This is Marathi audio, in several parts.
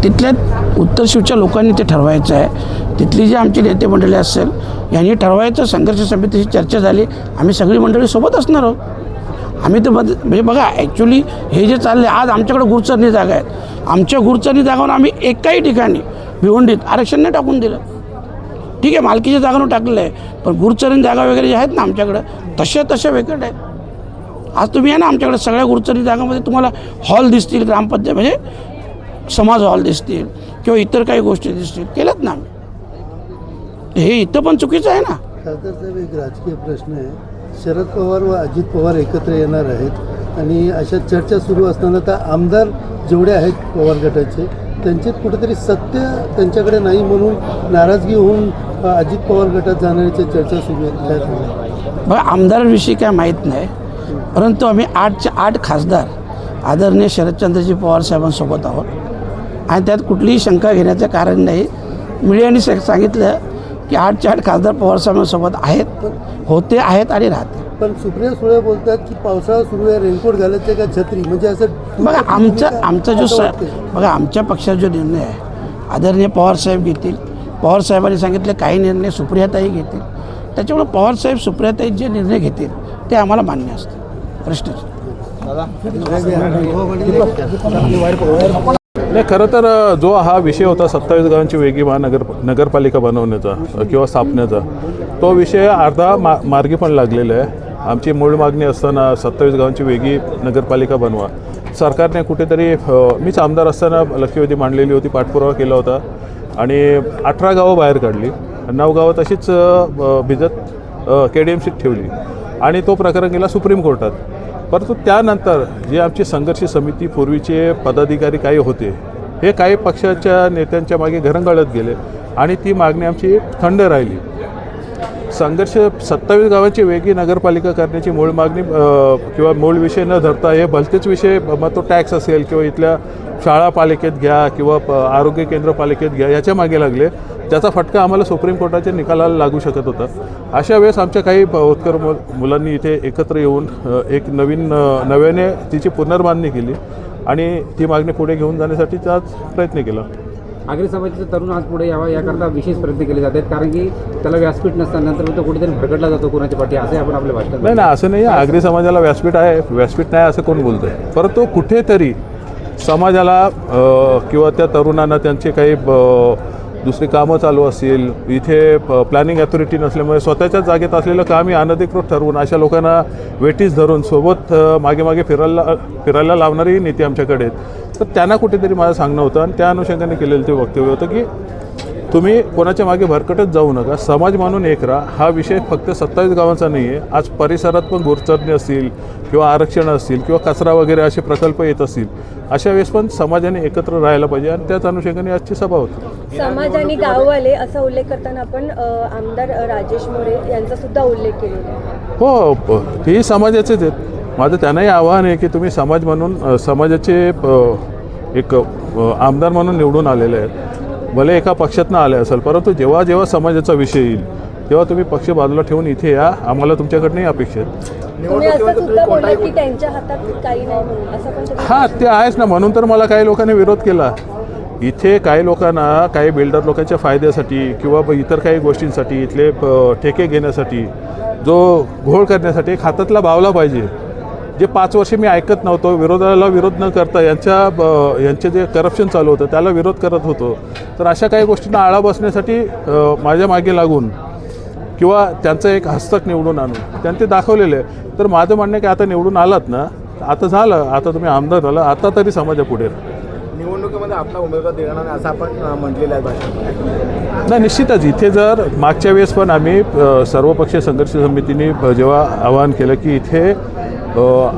तिथल्या उत्तर शिवच्या लोकांनी ते ठरवायचं आहे. तिथली जी आमची नेते मंडळी असेल यांनी ठरवायचं. संघर्ष समितीची चर्चा झाली, आम्ही सगळी मंडळी सोबत असणार आहोत. आम्ही तर म्हणजे बघा ॲक्च्युली हे जे चालले आज आमच्याकडे गुरचरणी जागा आहेत. आमच्या गुरचरणी जागावर आम्ही एकाही ठिकाणी भिवंडीत आरक्षण नाही टाकून दिलं. ठीक आहे, मालकीच्या जागांवर टाकलेलं आहे, पण गुरचरणी जागा वगैरे ज्या आहेत ना आमच्याकडं तशा वेगळ्या आहेत. आज तुम्ही या ना आमच्याकडे सगळ्या गुरचरणी जागांमध्ये तुम्हाला हॉल दिसतील, ग्रामपंचायत म्हणजे समाज हॉल दिसतील किंवा इतर काही गोष्टी दिसतील, केल्यात ना आम्ही. हे इथं पण चुकीचं आहे ना. खासदार साहेब, एक राजकीय प्रश्न आहे. शरद पवार व अजित पवार एकत्र येणार आहेत आणि अशा चर्चा सुरू असताना तर आमदार जेवढे आहेत पवार गटाचे त्यांच्यात कुठेतरी सत्य त्यांच्याकडे नाही म्हणून नाराजगी होऊन अजित पवार गटात जाण्याच्या चर्चा सुरू आहेत. काय सांगा बघा, आमदारांविषयी काय माहीत नाही, परंतु आम्ही 8चे 8 खासदार आदरणीय शरदचंद्रजी पवार साहेबांसोबत आहोत आणि त्यात कुठलीही शंका घेण्याचं कारण नाही. मीडियाने सांगितलं की 8चे 8 खासदार पवार साहेबांसोबत आहेत, होते आहेत आणि राहते. पण सुप्रिया सुळे बोलतात की पावसाळा सुरू आहे, रेनकोट घालायचे का छत्री, म्हणजे असं बघा आमचा जो बघा आमच्या पक्षाचा जो निर्णय आहे आदरणीय पवारसाहेब घेतील. पवारसाहेबांनी सांगितले काही निर्णय सुप्रियाताई घेतील, त्याच्यामुळे पवारसाहेब सुप्रियाताई जे निर्णय घेतील ते आम्हाला मान्य असतं. प्रश्नच नाही. खरं तर जो हा विषय होता 27 गावांची वेगळी नगरपालिका बनवण्याचा किंवा स्थापण्याचा, तो विषय अर्धा मार्गी पण लागलेला आहे. आमची मूळ मागणी असताना 27 गावांची वेगळी नगरपालिका बनवा, सरकारने कुठेतरी मीच आमदार असताना लक्षवेधी मांडलेली होती, पाठपुरावा केला होता आणि 18 गावं बाहेर काढली, 9 गावं तशीच भिजत KDMCत ठेवली आणि तो प्रकरण गेला सुप्रीम कोर्टात. परंतु त्यानंतर जे आमची संघर्ष समिती पूर्वीचे पदाधिकारी काही होते हे काही पक्षाच्या नेत्यांच्या मागे घरंगळत गेले आणि ती मागणी आमची थंड राहिली. संघर्ष 27 गावांची वेगळी नगरपालिका करण्याची मूळ मागणी किंवा मूळ विषय न धरता हे भलतेच विषय, मग तो टॅक्स असेल किंवा इथल्या शाळा पालिकेत घ्या किंवा आरोग्य केंद्र पालिकेत घ्या, याच्या मागे लागले. त्याचा फटका आम्हाला सुप्रीम कोर्टाच्या निकालाला लागू शकत होता. अशा वेळेस आमच्या काही होतकर मुलांनी इथे एकत्र येऊन एक नव्याने तिची पुनर्बांधणी केली आणि ती मागणी पुढे घेऊन जाण्यासाठीचा आज प्रयत्न केला. आगरी समाजाचा तरुण आज पुढे यावा याकरता विशेष प्रयत्न केले जातात, कारण की त्याला व्यासपीठ नसताना तो कुठेतरी भरकटला जातो कोणाच्या पाठी, असं आपण आपल्या भाषणात. नाही असं नाही. आगरी समाजाला व्यासपीठ आहे, व्यासपीठ नाही असं कोण बोलतं आहे. परंतु कुठेतरी समाजाला किंवा त्या तरुणांना त्यांचे काही दुसरी कामं चालू असतील, इथे प्लॅनिंग अथॉरिटी नसल्यामुळे स्वतःच्याच जागेत असलेलं कामही अनधिकृत ठरवून अशा लोकांना वेटीस धरून सोबत मागे फिरायला लावणारी नीती आमच्याकडे आहेत. तर त्यांना कुठेतरी माझं सांगणं होतं आणि त्या अनुषंगाने केलेलं ते वक्तव्य होतं की तुम्ही कोणाच्या मागे भरकटत जाऊ नका, समाज म्हणून एक राहा. हा विषय फक्त 27 गावांचा नाही आहे. आज परिसरात पण गुरचरणी असतील किंवा आरक्षण असतील किंवा कचरा वगैरे असे प्रकल्प येत असतील, अशा वेळेस पण समाजाने एकत्र राहायला पाहिजे आणि त्याच अनुषंगाने आजची सभा होती. समाज आणि गाववाले असा उल्लेख करताना आपण आमदार राजेश मोरे यांचा सुद्धा उल्लेख केलेला आहे. हो, तेही समाजाचेच आहेत. माझं त्यांनाही आव्हान आहे की तुम्ही समाज म्हणून समाजाचे एक आमदार म्हणून निवडून आलेले आहेत. भले एका पक्षातनं आले असेल, परंतु जेव्हा जेव्हा समाजाचा विषय येईल तेव्हा तुम्ही पक्ष बाजूला ठेवून इथे या, आम्हाला तुमच्याकडनंही अपेक्षा आहे. तुम्ही असं सुद्धा बोललात की त्यांच्या हातात काही नाही म्हणून, असं पण हां, ते आहेच ना. म्हणून तर मला काही लोकांनी विरोध केला. इथे काही लोकांना काही बिल्डर लोकांच्या फायद्यासाठी किंवा इतर काही गोष्टींसाठी इथले ठेके घेण्यासाठी जो घोळ करण्यासाठी एक हातातला बावला पाहिजे. जे 5 वर्षे मी ऐकत नव्हतो, विरोधाला विरोध न करता यांचे जे करप्शन चालू होतं त्याला विरोध करत होतो, तर अशा काही गोष्टींना आळा बसण्यासाठी माझ्या मागे लागून किंवा त्यांचं एक हस्तक निवडून आणून त्यांनी ते दाखवलेलं आहे. तर माझं म्हणणं की आता निवडून आलात ना, आता झालं, आता तुम्ही आमदार झाला, आता तरी समाजापुढे निवडणुकीमध्ये आपला उमेदवार देणार नाही असं आपण म्हटलेलं आहे भाषणात. नाही, निश्चितच. इथे जर मागच्या वेळेस पण आम्ही सर्वपक्षीय संघर्ष समितीने जेव्हा आवाहन केलं की इथे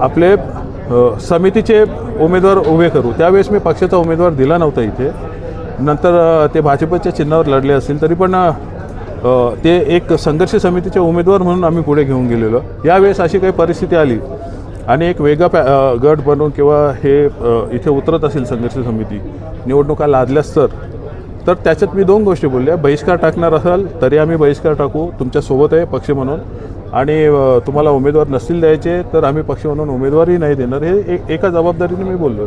आपले समितीचे उमेदवार उभे करू, त्यावेळेस मी पक्षाचा उमेदवार दिला नव्हता इथे. नंतर ते भाजपच्या चिन्हावर लढले असतील तरी पण ते एक संघर्ष समितीचे उमेदवार म्हणून आम्ही पुढे घेऊन गेलेलो. यावेळेस अशी काही परिस्थिती आली आणि एक वेगळा गट बनवून किंवा हे इथे उतरत असेल संघर्ष समिती निवडणुका लादल्यास तर त्याच्यात मी 2 गोष्टी बोलल्या. बहिष्कार टाकणार असाल तरी आम्ही बहिष्कार टाकू, तुमच्यासोबत आहे पक्ष म्हणून, आणि तुम्हाला उमेदवार नसतील द्यायचे तर आम्ही पक्ष म्हणून उमेदवारही नाही देणार, हे एका जबाबदारीने मी बोललो.